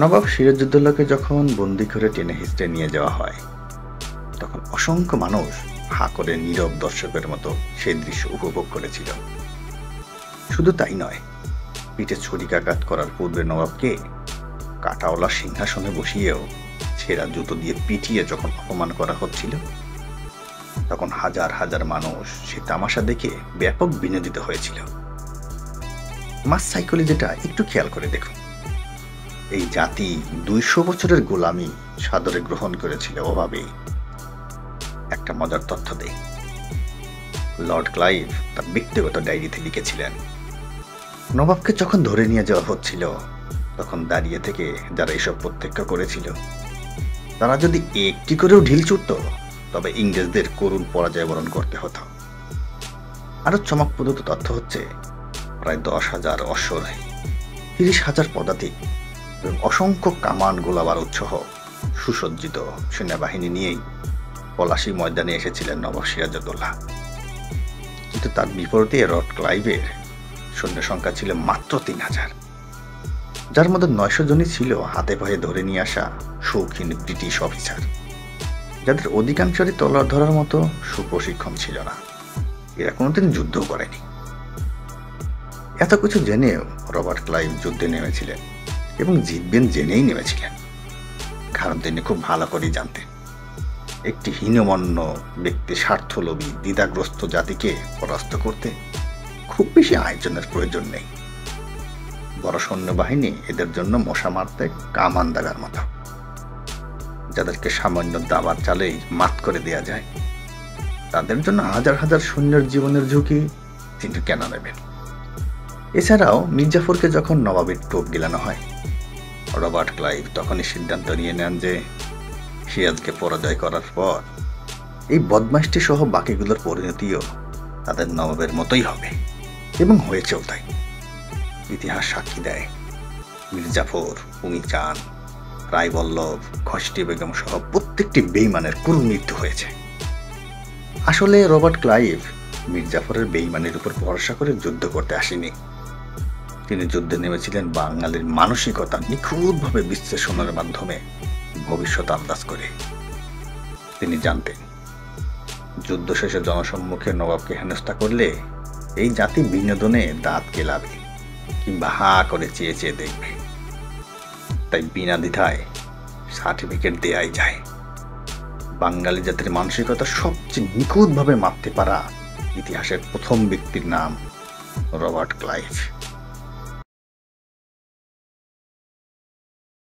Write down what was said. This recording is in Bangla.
নবাব সিরাজউদ্দৌলাকে যখন বন্দি করে টেনে হিঁচড়ে নিয়ে যাওয়া হয়, তখন অসংখ্য মানুষ হাঁ করে নীরব দর্শকের মতো সেই দৃশ্য উপভোগ করেছিল। শুধু তাই নয়, পিঠে ছুরিকাঘাত করার পূর্বে নবাবকে কাঁটাওয়ালা সিংহাসনে বসিয়েও ছেঁড়া জুতো দিয়ে পিটিয়ে যখন অপমান করা হচ্ছিল, তখন হাজার হাজার মানুষ সে তামাশা দেখে ব্যাপক বিনোদিত হয়েছিল। মাস সাইকোলজিটা একটু খেয়াল করে দেখুন। এই জাতি ২০০ বছরের গোলামি সাদরে গ্রহণ করেছিল ওভাবেই। একটা মজার তথ্য দেই, লর্ড ক্লাইভ তার ব্যক্তিগত ডায়েরিতে লিখেছিলেন, নবাবকে যখন ধরে নিয়ে যাওয়া হচ্ছিল, তখন দাঁড়িয়ে থেকে যারা এসব প্রত্যক্ষ করেছিল, তারা যদি একটি করেও ঢিল ছুটত, তবে ইংরেজদের করুণ পরাজয় বরণ করতে হতো। আরো চমকপ্রদ তথ্য হচ্ছে, প্রায় ১০,০০০ অশ্বরোহী, ৩০,০০০ পদাতিক এবং অসংখ্য কামান গোলাবারুদ সহ সুসজ্জিত সেনাবাহিনী নিয়েই পলাশী ময়দানে এসেছিলেন নবাব সিরাজউদ্দৌলা। কিন্তু তার বিপরীতে লর্ড ক্লাইভের সৈন্য সংখ্যা ছিল মাত্র ৩,০০০, যার মধ্যে ৯০০ জনই ছিল হাতে পায়ে ধরে নিয়ে আসা শৌখিন ব্রিটিশ অফিসার, যাদের অধিকাংশরই তলোয়ার ধরার মতো সুপ্রশিক্ষণ ছিল না। এরা কোনোদিন যুদ্ধও করেনি। এত কিছু জেনেও রবার্ট ক্লাইভ যুদ্ধে নেমেছিলেন এবং জিতবেন জেনেই নেমেছিলেন, কারণ তিনি খুব ভালো করেই জানতেন, একটি হীনমন্য ব্যক্তি স্বার্থলোভী দ্বিধাগ্রস্ত জাতিকে পরাস্ত করতে খুব বেশি আয়োজনের প্রয়োজন নেই। বড় সৈন্যবাহিনী এদের জন্য মশা মারতে কামান দাগার মতো, যাদেরকে সামান্য দাবার চালেই মাত করে দেয়া যায়। তাদের জন্য হাজার হাজার সৈন্যের জীবনের ঝুঁকি তিনি কেন নেবেন? এছাড়াও মির্জাফরকে যখন নবাবের টোপ গিলানো হয়, রবার্ট ক্লাইভ তখনই সিদ্ধান্ত নিয়ে নেন যে সিরাজকে পরাজয় করার পর এই বদমাইশটি সহ বাকিগুলোর পরিণতিও তাদের নবাবের মতোই হবে, এবং হয়েছেও তাই। ইতিহাস সাক্ষী দেয়, মির্জাফর, উমি চান, রায়বল্লভ, খসটি বেগম সহ প্রত্যেকটি বেঈমানের করুণ মৃত্যু হয়েছে। আসলে রবার্ট ক্লাইভ মির্জাফরের বেঈমানের উপর ভরসা করে যুদ্ধ করতে আসেনি। তিনি যুদ্ধে নেমেছিলেন বাঙালির মানসিকতা নিখুঁতভাবে বিশ্লেষণের মাধ্যমে ভবিষ্যৎ আন্দাজ করে। তিনি জানতেন, যুদ্ধ শেষে জনসম্মুখে নবাবকে হেনস্থা করলে এই জাতি বিনোদনে দাঁত কেলাবে কিংবা হা করে চেয়ে চেয়ে দেখবে। তাই বিনা দ্বিধায় সার্টিফিকেট দেয়াই যায়। বাঙালি জাতির মানসিকতা সবচেয়ে নিখুঁতভাবে মাপতে পারা ইতিহাসের প্রথম ব্যক্তির নাম রবার্ট ক্লাইভ।